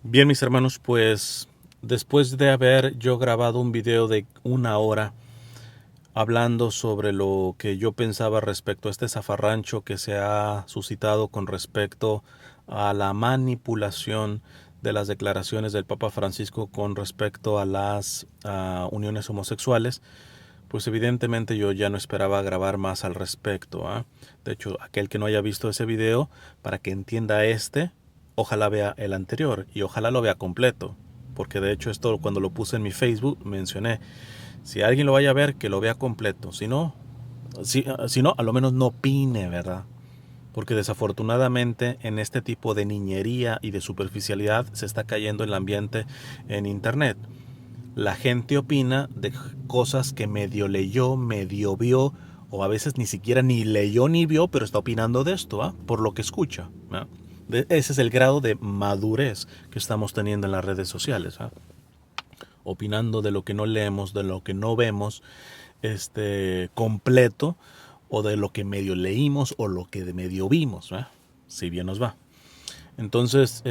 Bien, mis hermanos, pues después de haber yo grabado un video de 1 hora hablando sobre lo que yo pensaba respecto a este zafarrancho que se ha suscitado con respecto a la manipulación de las declaraciones del Papa Francisco con respecto a las uniones homosexuales, pues evidentemente yo ya no esperaba grabar más al respecto, ¿ah? De hecho, aquel que no haya visto ese video, para que entienda ojalá vea el anterior y ojalá lo vea completo. Porque de hecho esto cuando lo puse en mi Facebook mencioné, si alguien lo vaya a ver, que lo vea completo. Si no, a lo menos no opine, ¿verdad? Porque desafortunadamente en este tipo de niñería y de superficialidad se está cayendo el ambiente en Internet. La gente opina de cosas que medio leyó, medio vio, o a veces ni siquiera ni leyó ni vio, pero está opinando de esto, ¿ah? Por lo que escucha, ¿ah? Ese es el grado de madurez que estamos teniendo en las redes sociales, ¿ah? Opinando de lo que no leemos, de lo que no vemos, completo, o de lo que medio leímos o lo que de medio vimos, ¿ah? Si bien nos va. Entonces,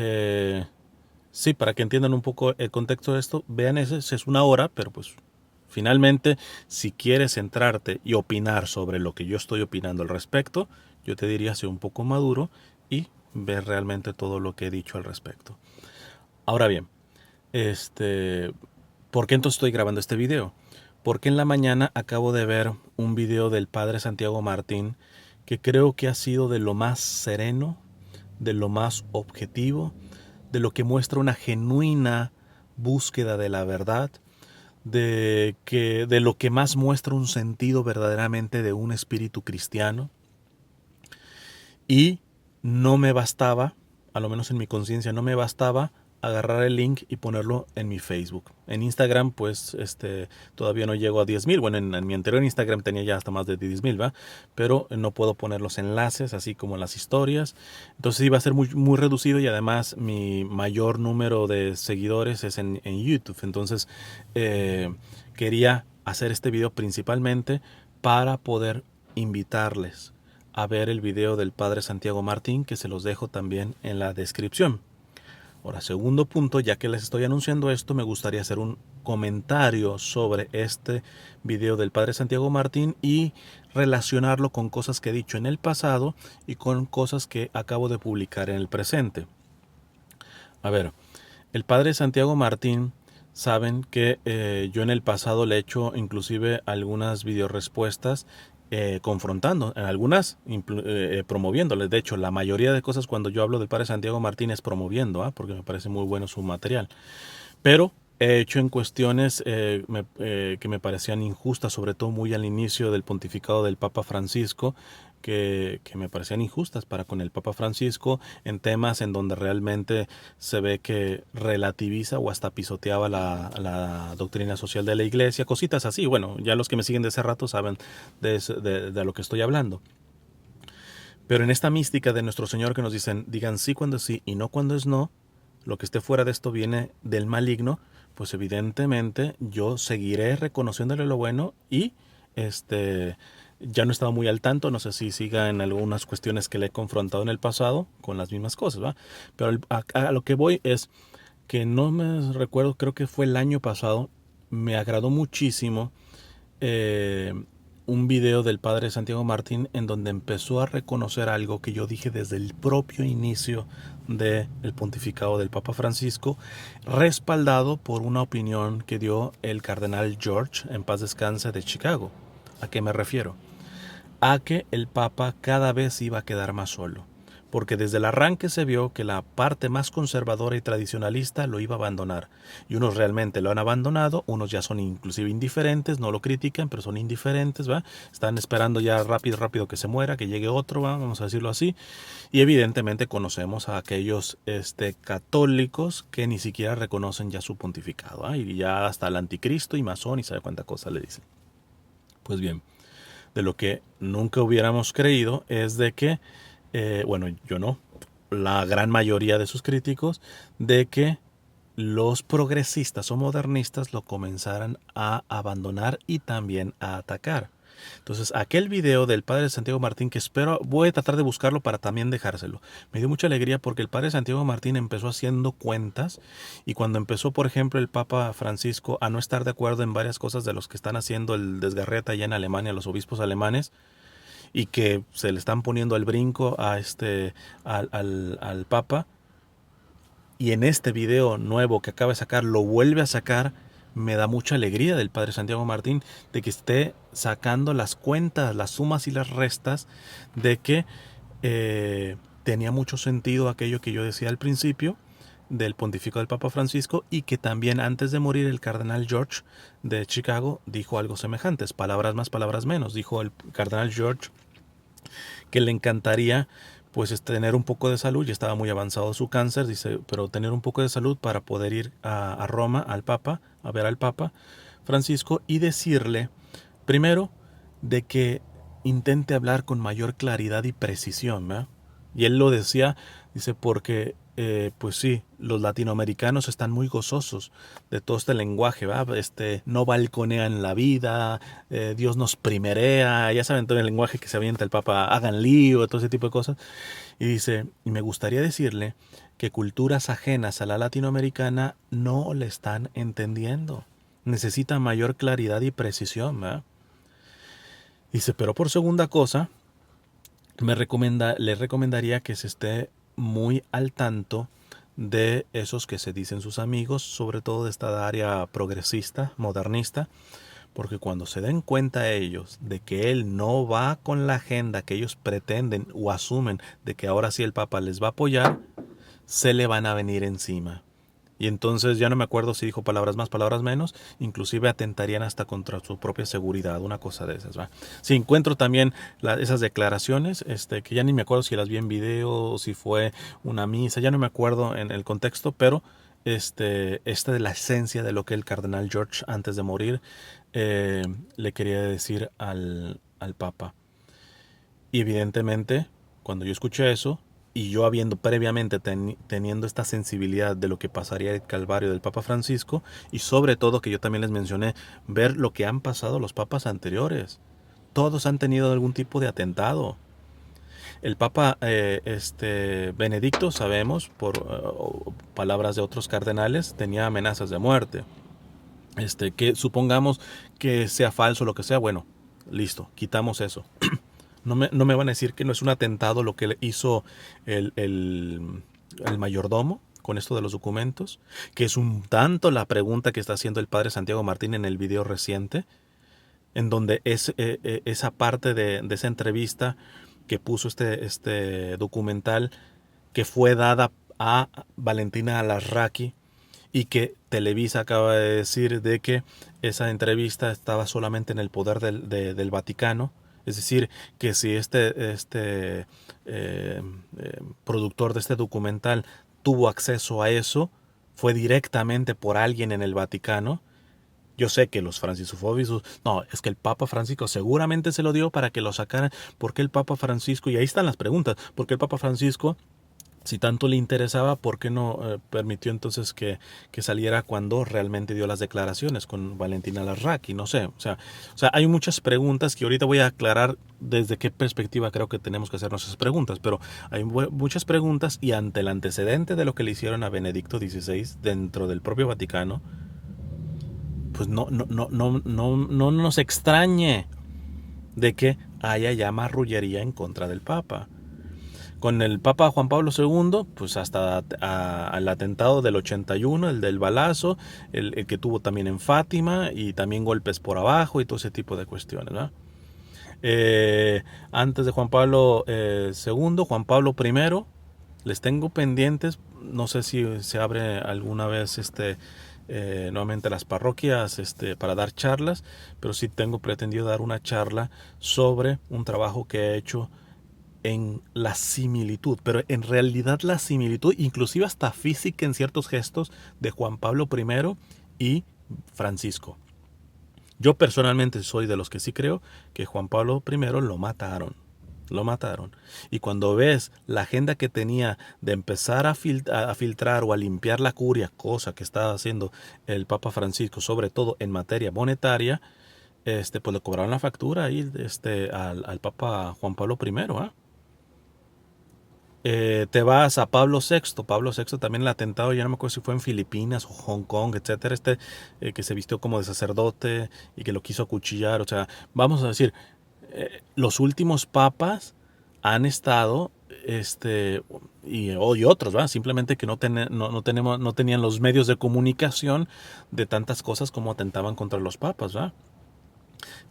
sí, para que entiendan un poco el contexto de esto, vean ese, es 1 hora, pero pues finalmente, si quieres centrarte y opinar sobre lo que yo estoy opinando al respecto, yo te diría ser un poco maduro y ver realmente todo lo que he dicho al respecto. Ahora bien, ¿por qué entonces estoy grabando este video? Porque en la mañana acabo de ver un video del padre Santiago Martín que creo que ha sido de lo más sereno, de lo más objetivo, de lo que muestra una genuina búsqueda de la verdad, de lo que más muestra un sentido verdaderamente de un espíritu cristiano. Y no me bastaba, a lo menos en mi conciencia, no me bastaba agarrar el link y ponerlo en mi Facebook. En Instagram, pues, todavía no llego a 10,000. Bueno, en mi anterior Instagram tenía ya hasta más de 10,000, ¿va? Pero no puedo poner los enlaces, así como las historias. Entonces iba a ser muy, muy reducido y además mi mayor número de seguidores es en YouTube. Entonces, quería hacer este video principalmente para poder invitarles a ver el video del padre Santiago Martín, que se los dejo también en la descripción. Ahora, segundo punto, ya que les estoy anunciando esto, me gustaría hacer un comentario sobre este video del padre Santiago Martín y relacionarlo con cosas que he dicho en el pasado y con cosas que acabo de publicar en el presente. A ver, el padre Santiago Martín, saben que yo en el pasado le he hecho inclusive algunas videorespuestas confrontando, en algunas promoviéndoles. De hecho, la mayoría de cosas cuando yo hablo del padre Santiago Martín es promoviendo, porque me parece muy bueno su material. Pero he hecho en cuestiones que me parecían injustas, sobre todo muy al inicio del pontificado del Papa Francisco, que me parecían injustas para con el Papa Francisco, en temas en donde realmente se ve que relativiza o hasta pisoteaba la doctrina social de la Iglesia, cositas así. Bueno, ya los que me siguen de ese rato saben de lo que estoy hablando. Pero en esta mística de nuestro Señor que nos dicen, digan sí cuando es sí y no cuando es no, lo que esté fuera de esto viene del maligno, pues evidentemente yo seguiré reconociéndole lo bueno y ya no he estado muy al tanto, no sé si siga en algunas cuestiones que le he confrontado en el pasado con las mismas cosas, ¿va? Pero a lo que voy es que no me recuerdo, creo que fue el año pasado, me agradó muchísimo eh, un video del padre Santiago Martín en donde empezó a reconocer algo que yo dije desde el propio inicio del pontificado del Papa Francisco, respaldado por una opinión que dio el cardenal George, en paz descanse, de Chicago. ¿A qué me refiero? A que el Papa cada vez iba a quedar más solo, porque desde el arranque se vio que la parte más conservadora y tradicionalista lo iba a abandonar, y unos realmente lo han abandonado, unos ya son inclusive indiferentes, no lo critican, pero son indiferentes, ¿va? Están esperando ya rápido, rápido que se muera, que llegue otro, ¿va? Vamos a decirlo así, y evidentemente conocemos a aquellos católicos que ni siquiera reconocen ya su pontificado, ¿va? Y ya hasta el anticristo y masón y sabe cuánta cosa le dicen. Pues bien, de lo que nunca hubiéramos creído es de que, bueno, yo no, la gran mayoría de sus críticos, de que los progresistas o modernistas lo comenzaran a abandonar y también a atacar. Entonces, aquel video del padre Santiago Martín, que espero, voy a tratar de buscarlo para también dejárselo. Me dio mucha alegría porque el padre Santiago Martín empezó haciendo cuentas y cuando empezó, por ejemplo, el Papa Francisco a no estar de acuerdo en varias cosas de los que están haciendo el desgarrete allá en Alemania, los obispos alemanes, y que se le están poniendo al brinco a al Papa, y en este video nuevo que acaba de sacar lo vuelve a sacar, me da mucha alegría del padre Santiago Martín de que esté sacando las cuentas, las sumas y las restas, de que tenía mucho sentido aquello que yo decía al principio del pontificado del Papa Francisco, y que también antes de morir el cardenal George de Chicago dijo algo semejante, palabras más, palabras menos. Dijo el cardenal George que le encantaría pues tener un poco de salud, ya estaba muy avanzado su cáncer, dice, pero tener un poco de salud para poder ir a Roma al Papa, a ver al Papa Francisco y decirle, primero, de que intente hablar con mayor claridad y precisión, ¿verdad? Y él lo decía, dice, porque pues sí, los latinoamericanos están muy gozosos de todo este lenguaje, ¿verdad? No balconean la vida, Dios nos primerea, ya saben todo el lenguaje que se avienta el Papa, hagan lío, todo ese tipo de cosas. Y dice, y me gustaría decirle que culturas ajenas a la latinoamericana no le están entendiendo. Necesita mayor claridad y precisión, ¿verdad? Dice, pero por segunda cosa, le recomendaría que se esté muy al tanto de esos que se dicen sus amigos, sobre todo de esta área progresista, modernista, porque cuando se den cuenta ellos de que él no va con la agenda que ellos pretenden o asumen de que ahora sí el Papa les va a apoyar, se le van a venir encima. Y entonces ya no me acuerdo si dijo palabras más, palabras menos, inclusive atentarían hasta contra su propia seguridad, una cosa de esas, ¿va? Sí, encuentro también esas declaraciones, que ya ni me acuerdo si las vi en video o si fue una misa, ya no me acuerdo en el contexto, pero esta de la esencia de lo que el cardenal George antes de morir le quería decir al Papa. Y evidentemente, cuando yo escuché eso, y yo habiendo previamente teniendo esta sensibilidad de lo que pasaría el calvario del Papa Francisco, y sobre todo que yo también les mencioné, ver lo que han pasado los papas anteriores. Todos han tenido algún tipo de atentado. El Papa Benedicto, sabemos, por palabras de otros cardenales, tenía amenazas de muerte. Que supongamos que sea falso, lo que sea, bueno, listo, quitamos eso. No me van a decir que no es un atentado lo que le hizo el mayordomo con esto de los documentos, que es un tanto la pregunta que está haciendo el padre Santiago Martín en el video reciente, en donde esa parte de esa entrevista que puso este documental que fue dada a Valentina Alarraqui, y que Televisa acaba de decir de que esa entrevista estaba solamente en el poder del Vaticano. Es decir, que si productor de este documental tuvo acceso a eso, fue directamente por alguien en el Vaticano. Yo sé que los francisofóbicos, no, es que el Papa Francisco seguramente se lo dio para que lo sacaran. ¿Por qué el Papa Francisco? Y ahí están las preguntas. ¿Por qué el Papa Francisco, si tanto le interesaba, por qué no permitió entonces que saliera cuando realmente dio las declaraciones con Valentina Alarraqui? No sé, o sea, hay muchas preguntas que ahorita voy a aclarar desde qué perspectiva creo que tenemos que hacernos esas preguntas, pero hay muchas preguntas, y ante el antecedente de lo que le hicieron a Benedicto XVI dentro del propio Vaticano, pues no nos extrañe de que haya ya marrullería en contra del Papa. Con el Papa Juan Pablo II, pues hasta el atentado del 81, el del balazo, el que tuvo también en Fátima, y también golpes por abajo y todo ese tipo de cuestiones, ¿no? Antes de Juan Pablo II, Juan Pablo I, les tengo pendientes, no sé si se abre alguna vez nuevamente las parroquias para dar charlas, pero sí tengo pretendido dar una charla sobre un trabajo que he hecho en la similitud, pero en realidad la similitud, inclusive hasta física en ciertos gestos, de Juan Pablo I y Francisco. Yo personalmente soy de los que sí creo que Juan Pablo I lo mataron. Lo mataron. Y cuando ves la agenda que tenía de empezar a filtrar o a limpiar la curia, cosa que estaba haciendo el Papa Francisco, sobre todo en materia monetaria, pues le cobraron la factura ahí al Papa Juan Pablo I, ¿ah? Te vas a Pablo VI. Pablo VI también el atentado, ya no me acuerdo si fue en Filipinas o Hong Kong, etcétera. Que se vistió como de sacerdote y que lo quiso acuchillar. O sea, vamos a decir, los últimos papas han estado, y otros, ¿va? Simplemente que no tenían los medios de comunicación de tantas cosas como atentaban contra los papas, ¿va?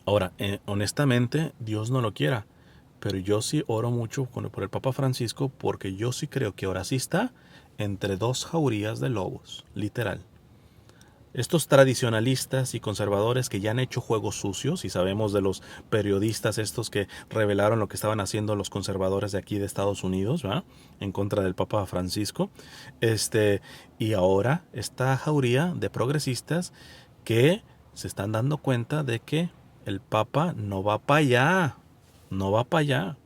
Ahora, honestamente, Dios no lo quiera. Pero yo sí oro mucho por el Papa Francisco porque yo sí creo que ahora sí está entre dos jaurías de lobos, literal. Estos tradicionalistas y conservadores que ya han hecho juegos sucios, y sabemos de los periodistas estos que revelaron lo que estaban haciendo los conservadores de aquí de Estados Unidos, ¿va? En contra del Papa Francisco. Y ahora esta jauría de progresistas que se están dando cuenta de que el Papa no va para allá. No va para allá.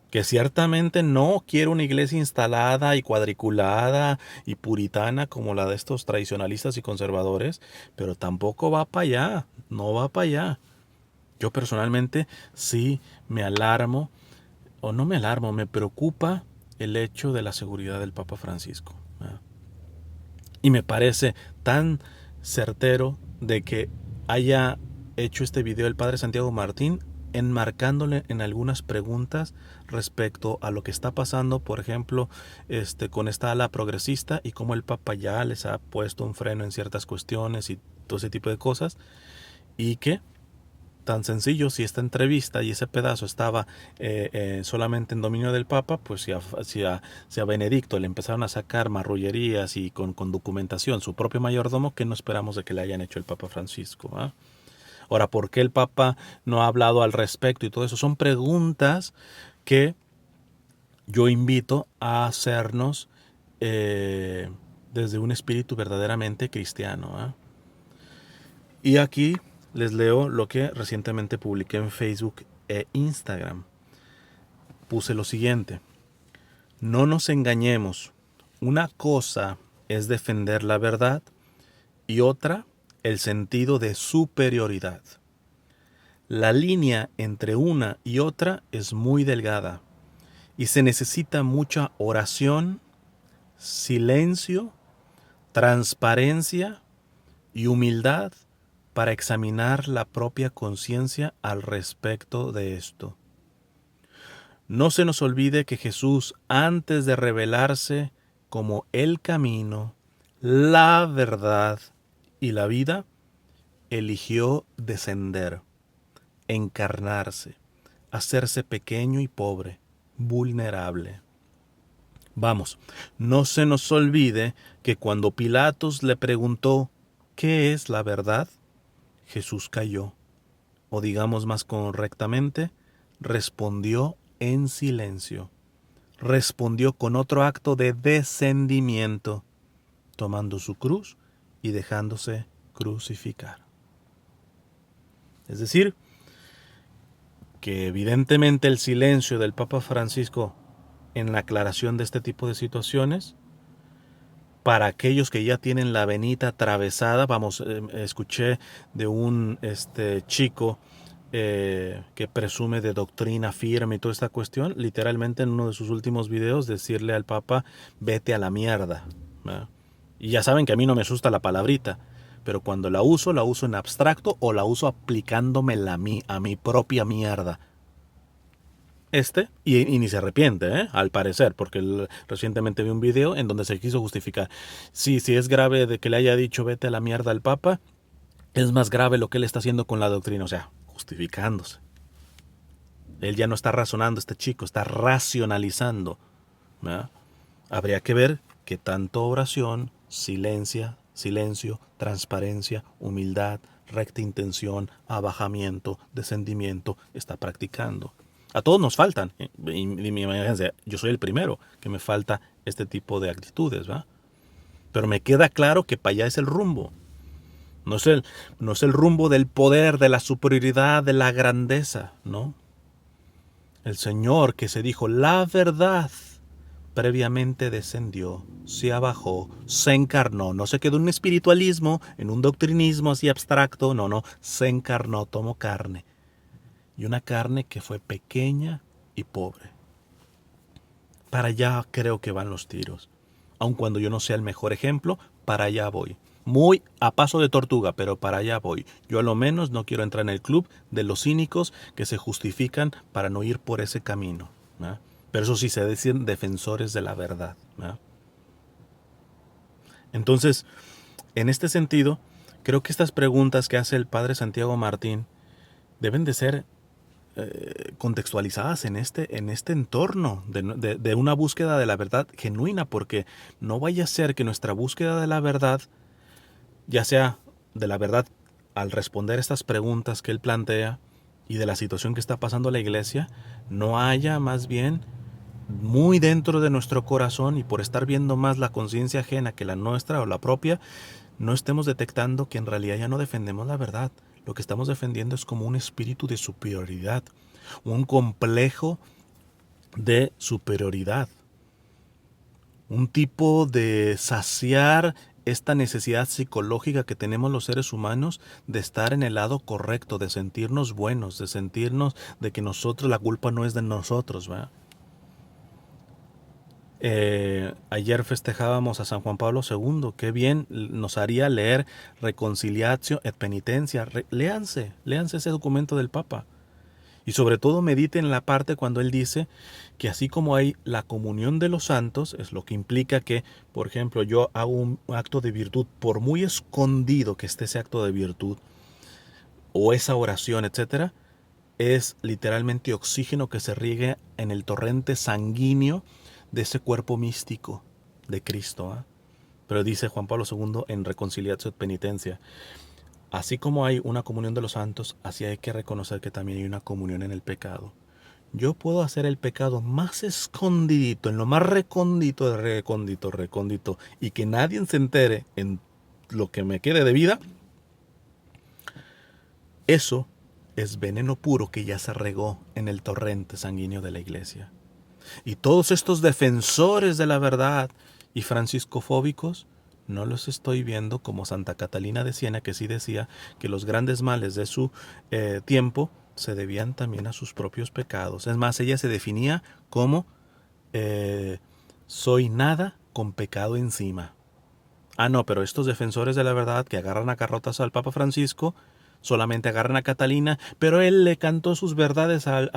Que ciertamente no quiere una iglesia instalada y cuadriculada y puritana como la de estos tradicionalistas y conservadores, pero tampoco va para allá, no va para allá. Yo personalmente sí me alarmo, o no me alarmo, me preocupa el hecho de la seguridad del Papa Francisco. Y me parece tan certero de que haya hecho este video el padre Santiago Martín, enmarcándole en algunas preguntas respecto a lo que está pasando, por ejemplo, con esta ala progresista y cómo el Papa ya les ha puesto un freno en ciertas cuestiones y todo ese tipo de cosas, y que tan sencillo, si esta entrevista y ese pedazo estaba solamente en dominio del Papa, pues si a Benedicto le empezaron a sacar marrullerías y con documentación su propio mayordomo, ¿qué no esperamos de que le hayan hecho el Papa Francisco? ¿Ah? Ahora, ¿por qué el Papa no ha hablado al respecto y todo eso? Son preguntas que yo invito a hacernos desde un espíritu verdaderamente cristiano. ¿Eh? Y aquí les leo lo que recientemente publiqué en Facebook e Instagram. Puse lo siguiente: no nos engañemos, una cosa es defender la verdad y otra el sentido de superioridad. La línea entre una y otra es muy delgada y se necesita mucha oración, silencio, transparencia y humildad para examinar la propia conciencia al respecto de esto. No se nos olvide que Jesús, antes de revelarse como el camino, la verdad y la vida, eligió descender, encarnarse, hacerse pequeño y pobre, vulnerable. Vamos, no se nos olvide que cuando Pilatos le preguntó ¿qué es la verdad?, Jesús cayó, o digamos más correctamente, respondió en silencio. Respondió con otro acto de descendimiento, tomando su cruz y dejándose crucificar. Es decir, que evidentemente el silencio del Papa Francisco en la aclaración de este tipo de situaciones, para aquellos que ya tienen la venita atravesada, escuché de un chico que presume de doctrina firme y toda esta cuestión, literalmente en uno de sus últimos videos decirle al Papa, vete a la mierda, ¿verdad? Y ya saben que a mí no me asusta la palabrita, pero cuando la uso en abstracto o la uso aplicándomela a mi propia mierda. Y ni se arrepiente, al parecer, porque recientemente vi un video en donde se quiso justificar. Sí, si es grave de que le haya dicho vete a la mierda al Papa, es más grave lo que él está haciendo con la doctrina, o sea, justificándose. Él ya no está razonando, este chico, está racionalizando, ¿verdad? Habría que ver qué tanto oración, silencio, transparencia, humildad, recta intención, abajamiento, descendimiento está practicando. A todos nos faltan, imagínense, yo soy el primero que me falta este tipo de actitudes, ¿va? Pero me queda claro que para allá es el rumbo. No es el rumbo del poder, de la superioridad, de la grandeza, ¿no? El Señor que se dijo la verdad previamente descendió, se abajó, se encarnó, no se quedó en un espiritualismo, en un doctrinismo así abstracto, no, se encarnó, tomó carne. Y una carne que fue pequeña y pobre. Para allá creo que van los tiros. Aun cuando yo no sea el mejor ejemplo, para allá voy. Muy a paso de tortuga, pero para allá voy. Yo a lo menos no quiero entrar en el club de los cínicos que se justifican para no ir por ese camino, ¿no? Pero eso sí, se deciden defensores de la verdad, ¿no? Entonces, en este sentido, creo que estas preguntas que hace el padre Santiago Martín deben de ser contextualizadas en este entorno de una búsqueda de la verdad genuina, porque no vaya a ser que nuestra búsqueda de la verdad, ya sea de la verdad al responder estas preguntas que él plantea y de la situación que está pasando la iglesia, no haya más bien muy dentro de nuestro corazón, y por estar viendo más la conciencia ajena que la nuestra o la propia, no estemos detectando que en realidad ya no defendemos la verdad. Lo que estamos defendiendo es como un espíritu de superioridad, un complejo de superioridad, un tipo de saciar esta necesidad psicológica que tenemos los seres humanos de estar en el lado correcto, de sentirnos buenos, de sentirnos de que nosotros, la culpa no es de nosotros, ¿verdad? Ayer festejábamos a San Juan Pablo II. Qué bien nos haría leer Reconciliatio et Penitencia. Léanse ese documento del Papa. Y sobre todo mediten en la parte cuando él dice que así como hay la comunión de los santos, es lo que implica que, por ejemplo, yo hago un acto de virtud, por muy escondido que esté ese acto de virtud, o esa oración, etcétera, es literalmente oxígeno que se riegue en el torrente sanguíneo de ese cuerpo místico de Cristo, ¿eh? Pero dice Juan Pablo II en Reconciliatio et Penitencia, así como hay una comunión de los santos, así hay que reconocer que también hay una comunión en el pecado. Yo puedo hacer el pecado más escondidito, en lo más recóndito de recóndito, y que nadie se entere en lo que me quede de vida. Eso es veneno puro que ya se regó en el torrente sanguíneo de la iglesia. Y todos estos defensores de la verdad y franciscofóbicos, no los estoy viendo como Santa Catalina de Siena, que sí decía que los grandes males de su tiempo se debían también a sus propios pecados. Es más, ella se definía como soy nada con pecado encima. Ah, no, pero estos defensores de la verdad que agarran a garrotas al Papa Francisco, solamente agarran a Catalina, pero él le cantó sus verdades al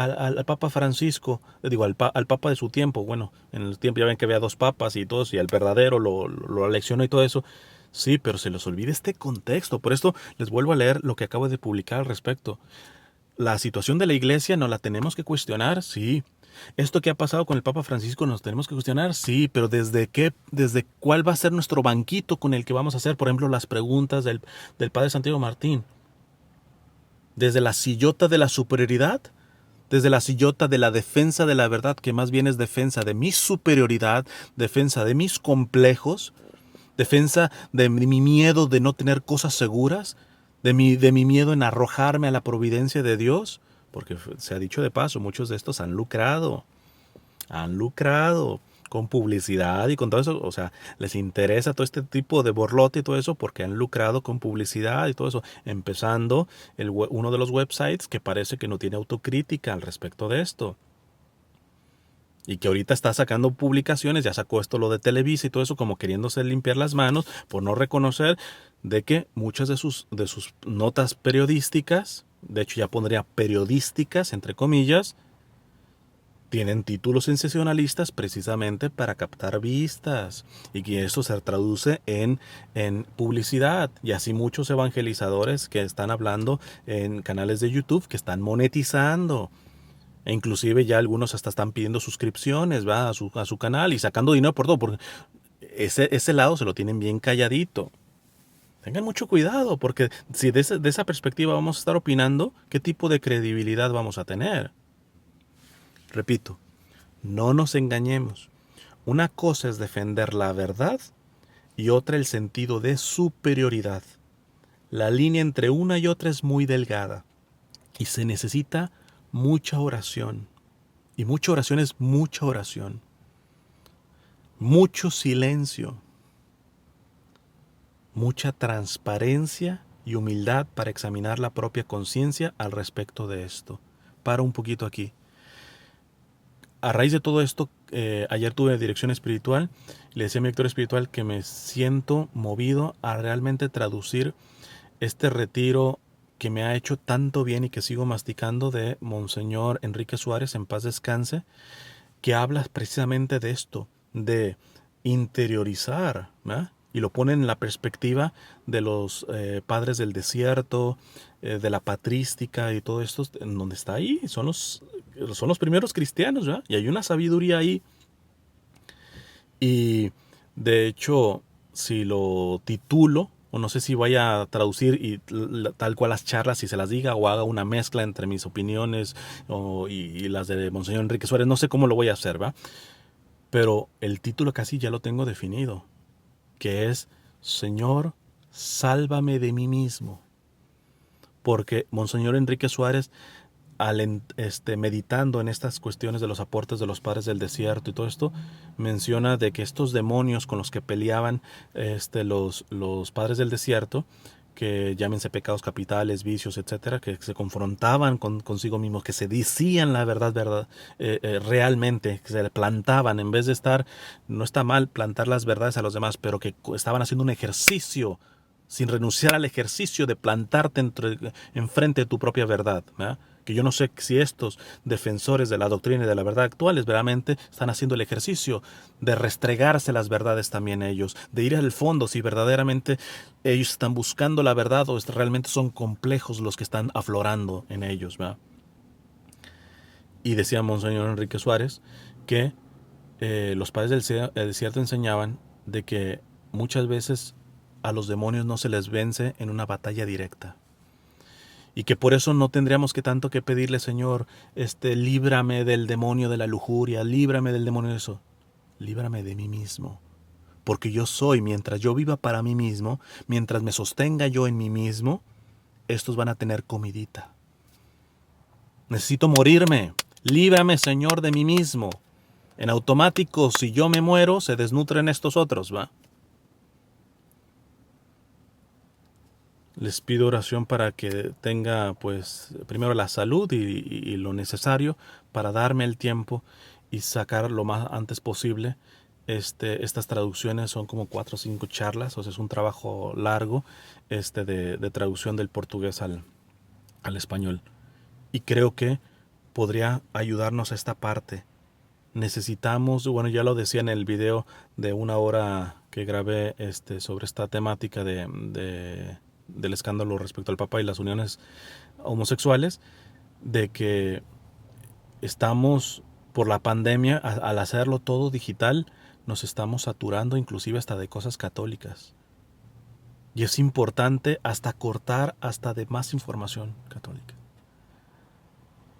Papa Francisco, digo, al Papa de su tiempo. Bueno, en el tiempo ya ven que había dos papas y todo eso, y al verdadero lo aleccionó y todo eso. Sí, pero se les olvida este contexto. Por esto les vuelvo a leer lo que acabo de publicar al respecto. La situación de la iglesia no la tenemos que cuestionar, sí. Esto que ha pasado con el Papa Francisco nos tenemos que cuestionar, sí, pero desde cuál va a ser nuestro banquito con el que vamos a hacer, por ejemplo, las preguntas del Padre Santiago Martín. Desde la sillota de la superioridad, desde la sillota de la defensa de la verdad, que más bien es defensa de mi superioridad, defensa de mis complejos, defensa de mi miedo de no tener cosas seguras, de mi miedo en arrojarme a la providencia de Dios, porque se ha dicho de paso, muchos de estos han lucrado con publicidad y con todo eso. O sea, les interesa todo este tipo de borlote y todo eso porque han lucrado con publicidad y todo eso, empezando uno de los websites que parece que no tiene autocrítica al respecto de esto. Y que ahorita está sacando publicaciones, ya sacó esto lo de Televisa y todo eso, como queriéndose limpiar las manos por no reconocer de que muchas de sus notas periodísticas, de hecho ya pondría periodísticas entre comillas, tienen títulos sensacionalistas precisamente para captar vistas, y que eso se traduce en publicidad. Y así muchos evangelizadores que están hablando en canales de YouTube que están monetizando. E inclusive ya algunos hasta están pidiendo suscripciones, ¿va? a su canal y sacando dinero por todo, porque ese lado se lo tienen bien calladito. Tengan mucho cuidado, porque si de esa perspectiva vamos a estar opinando, ¿qué tipo de credibilidad vamos a tener? Repito, no nos engañemos. Una cosa es defender la verdad y otra el sentido de superioridad. La línea entre una y otra es muy delgada y se necesita mucha oración. Y mucha oración es mucha oración. mucho silencio, mucha transparencia y humildad para examinar la propia conciencia al respecto de esto. Paro un poquito aquí. A raíz de todo esto, ayer tuve dirección espiritual. Le decía a mi director espiritual que me siento movido a realmente traducir este retiro que me ha hecho tanto bien y que sigo masticando, de Monseñor Enrique Suárez, en paz descanse, que habla precisamente de esto, de interiorizar, ¿verdad? Y lo pone en la perspectiva de los padres del desierto, de la patrística y todo esto, en donde está ahí, son los primeros cristianos, ¿verdad? Y hay una sabiduría ahí. Y de hecho, si lo titulo, o no sé si vaya a traducir y tal cual las charlas, si se las diga, o haga una mezcla entre mis opiniones y las de Monseñor Enrique Suárez, no sé cómo lo voy a hacer, ¿va? Pero el título casi ya lo tengo definido, que es Señor, sálvame de mí mismo. Porque Monseñor Enrique Suárez, meditando en estas cuestiones de los aportes de los padres del desierto y todo esto, menciona de que estos demonios con los que peleaban los padres del desierto, que llámense pecados capitales, vicios, etcétera, que se confrontaban consigo mismos, que se decían la verdad, realmente, que se plantaban, en vez de estar, no está mal plantar las verdades a los demás, pero que estaban haciendo un ejercicio, sin renunciar al ejercicio de plantarte enfrente de tu propia verdad, ¿verdad? Que yo no sé si estos defensores de la doctrina y de la verdad actuales verdaderamente están haciendo el ejercicio de restregarse las verdades también ellos, de ir al fondo si verdaderamente ellos están buscando la verdad o realmente son complejos los que están aflorando en ellos, ¿verdad? Y decía Monseñor Enrique Suárez que los padres del desierto enseñaban de que muchas veces a los demonios no se les vence en una batalla directa. Y que por eso no tendríamos que tanto que pedirle, Señor, líbrame del demonio de la lujuria, líbrame del demonio de eso. Líbrame de mí mismo. Porque yo soy, mientras yo viva para mí mismo, mientras me sostenga yo en mí mismo, estos van a tener comidita. Necesito morirme. Líbrame, Señor, de mí mismo. En automático, si yo me muero, se desnutren estos otros, ¿va? Les pido oración para que tenga, pues, primero la salud y lo necesario para darme el tiempo y sacar lo más antes posible. Estas traducciones son como 4 o 5 charlas, o sea, es un trabajo largo de traducción del portugués al español. Y creo que podría ayudarnos a esta parte. Necesitamos, bueno, ya lo decía en el video de 1 hora que grabé sobre esta temática del escándalo respecto al Papa y las uniones homosexuales, de que estamos, por la pandemia, al hacerlo todo digital, nos estamos saturando inclusive hasta de cosas católicas. Y es importante hasta cortar hasta de más información católica.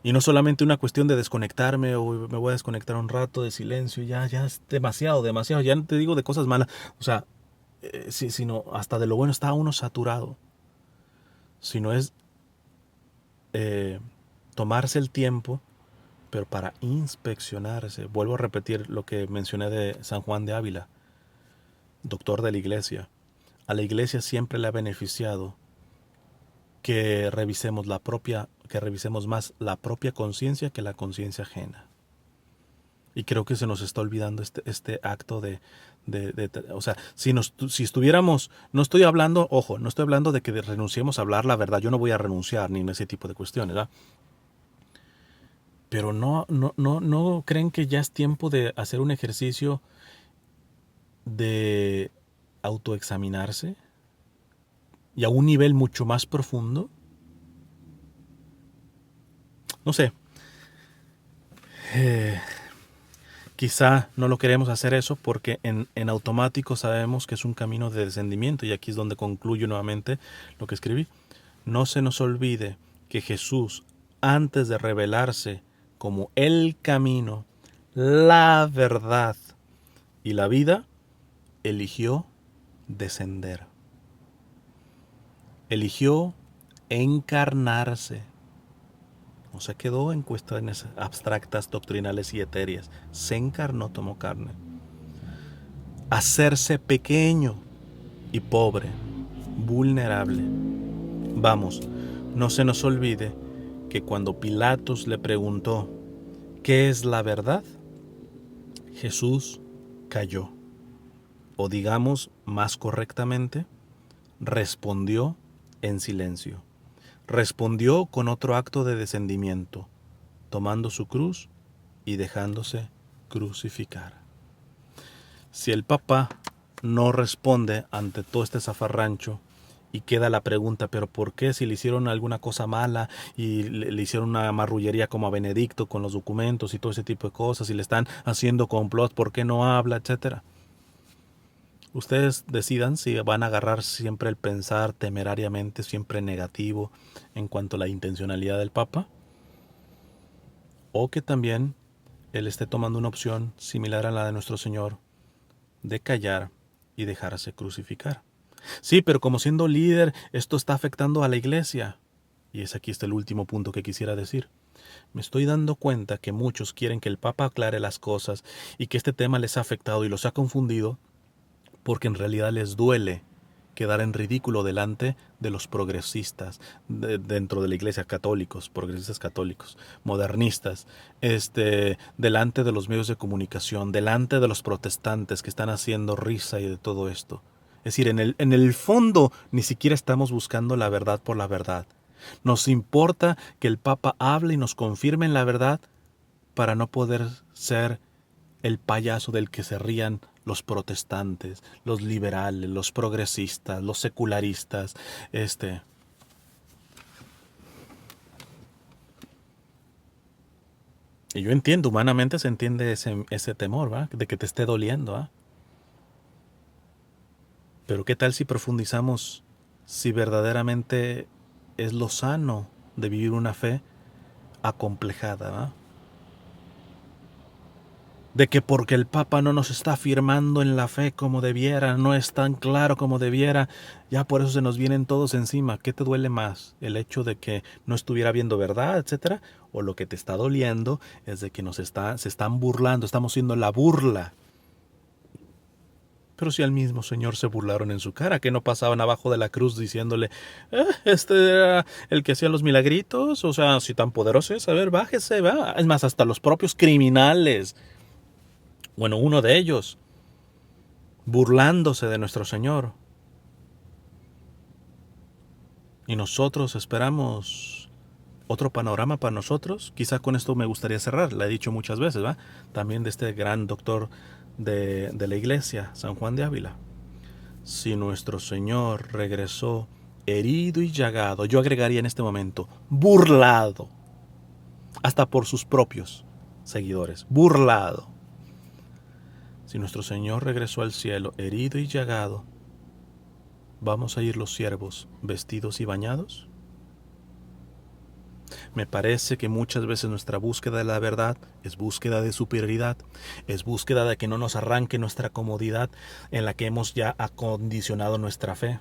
Y no solamente una cuestión de desconectarme o me voy a desconectar un rato de silencio, ya es demasiado, ya no te digo de cosas malas, o sea, sino hasta de lo bueno está uno saturado. Sino es tomarse el tiempo, pero para inspeccionarse. Vuelvo a repetir lo que mencioné de San Juan de Ávila, doctor de la iglesia. A la iglesia siempre le ha beneficiado que revisemos más la propia conciencia que la conciencia ajena. Y creo que se nos está olvidando este acto o sea, si estuviéramos, no estoy hablando de que renunciemos a hablar la verdad, yo no voy a renunciar ni en ese tipo de cuestiones, ¿verdad? Pero no creen que ya es tiempo de hacer un ejercicio de autoexaminarse y a un nivel mucho más profundo. No sé, quizá no lo queremos hacer eso porque en automático sabemos que es un camino de descendimiento, y aquí es donde concluyo nuevamente lo que escribí. No se nos olvide que Jesús, antes de revelarse como el camino, la verdad y la vida, eligió descender. Eligió encarnarse. No se quedó en cuestiones abstractas, doctrinales y etéreas. Se encarnó, tomó carne. hacerse pequeño y pobre, vulnerable. Vamos, no se nos olvide que cuando Pilatos le preguntó ¿qué es la verdad?, Jesús calló, o digamos más correctamente, respondió en silencio. Respondió con otro acto de descendimiento, tomando su cruz y dejándose crucificar. Si el Papa no responde ante todo este zafarrancho y queda la pregunta, pero ¿por qué si le hicieron alguna cosa mala y le hicieron una marrullería como a Benedicto con los documentos y todo ese tipo de cosas y le están haciendo complot, ¿por qué no habla, etcétera? Ustedes decidan si van a agarrar siempre el pensar temerariamente, siempre negativo en cuanto a la intencionalidad del Papa, o que también él esté tomando una opción similar a la de nuestro Señor, de callar y dejarse crucificar. Sí, pero como siendo líder, esto está afectando a la iglesia. Y aquí está el último punto que quisiera decir. Me estoy dando cuenta que muchos quieren que el Papa aclare las cosas y que este tema les ha afectado y los ha confundido porque en realidad les duele quedar en ridículo delante de los progresistas dentro de la iglesia, católicos, progresistas católicos, modernistas, delante de los medios de comunicación, delante de los protestantes que están haciendo risa y de todo esto. Es decir, en el fondo ni siquiera estamos buscando la verdad por la verdad. Nos importa que el Papa hable y nos confirme en la verdad para no poder ser el payaso del que se rían los protestantes, los liberales, los progresistas, los secularistas, Y yo entiendo, humanamente se entiende ese temor, ¿va? De que te esté doliendo, ¿va? Pero ¿qué tal si profundizamos si verdaderamente es lo sano de vivir una fe acomplejada, ¿va? De que porque el Papa no nos está afirmando en la fe como debiera, no es tan claro como debiera, ya por eso se nos vienen todos encima. ¿Qué te duele más? ¿El hecho de que no estuviera viendo verdad, etcétera? ¿O lo que te está doliendo es de que se están burlando, estamos siendo la burla? Pero si al mismo Señor se burlaron en su cara, que no pasaban abajo de la cruz diciéndole, este era el que hacía los milagritos, o sea, si tan poderoso es, a ver, bájese, va. Es más, hasta los propios criminales, bueno, uno de ellos, burlándose de nuestro Señor. Y nosotros esperamos otro panorama para nosotros. Quizá con esto me gustaría cerrar, la he dicho muchas veces, ¿va? También de este gran doctor de la iglesia, San Juan de Ávila. Si nuestro Señor regresó herido y llagado, yo agregaría en este momento, burlado, hasta por sus propios seguidores, burlado. Si nuestro Señor regresó al cielo herido y llagado, ¿vamos a ir los siervos vestidos y bañados? Me parece que muchas veces nuestra búsqueda de la verdad es búsqueda de superioridad, es búsqueda de que no nos arranque nuestra comodidad en la que hemos ya acondicionado nuestra fe.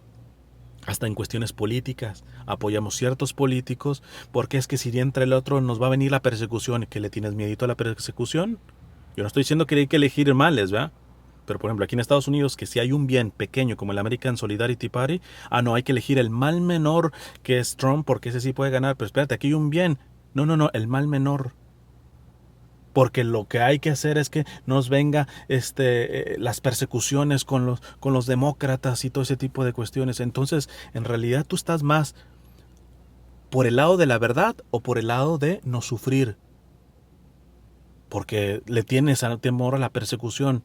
Hasta en cuestiones políticas, apoyamos ciertos políticos porque es que si entra el otro nos va a venir la persecución. ¿Y que le tienes miedito a la persecución? Yo no estoy diciendo que hay que elegir males, ¿verdad? Pero por ejemplo aquí en Estados Unidos, que si hay un bien pequeño como el American Solidarity Party, no, hay que elegir el mal menor, que es Trump, porque ese sí puede ganar. Pero espérate, aquí hay un bien. No, el mal menor. Porque lo que hay que hacer es que nos venga las persecuciones con los demócratas y todo ese tipo de cuestiones. Entonces, en realidad tú estás más por el lado de la verdad o por el lado de no sufrir. Porque le tienes temor a la persecución.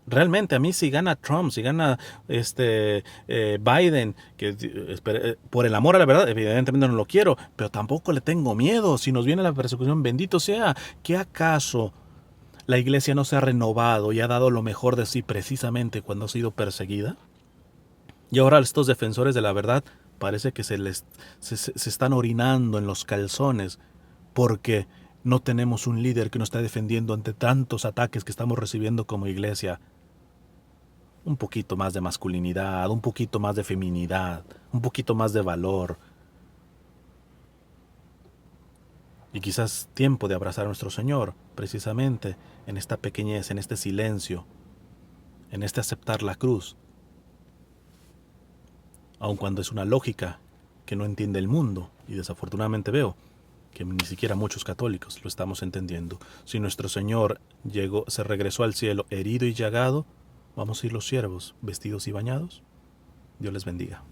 Realmente a mí si gana Trump, si gana Biden, que por el amor a la verdad, evidentemente no lo quiero, pero tampoco le tengo miedo. Si nos viene la persecución, bendito sea. ¿Qué acaso la iglesia no se ha renovado y ha dado lo mejor de sí precisamente cuando ha sido perseguida? Y ahora estos defensores de la verdad parece que se están orinando en los calzones porque no tenemos un líder que nos está defendiendo ante tantos ataques que estamos recibiendo como iglesia. Un poquito más de masculinidad, un poquito más de feminidad, un poquito más de valor. Y quizás tiempo de abrazar a nuestro Señor, precisamente en esta pequeñez, en este silencio, en este aceptar la cruz, aun cuando es una lógica que no entiende el mundo, y desafortunadamente veo que ni siquiera muchos católicos lo estamos entendiendo. Si nuestro Señor se regresó al cielo herido y llagado, ¿vamos a ir los siervos vestidos y bañados? Dios les bendiga.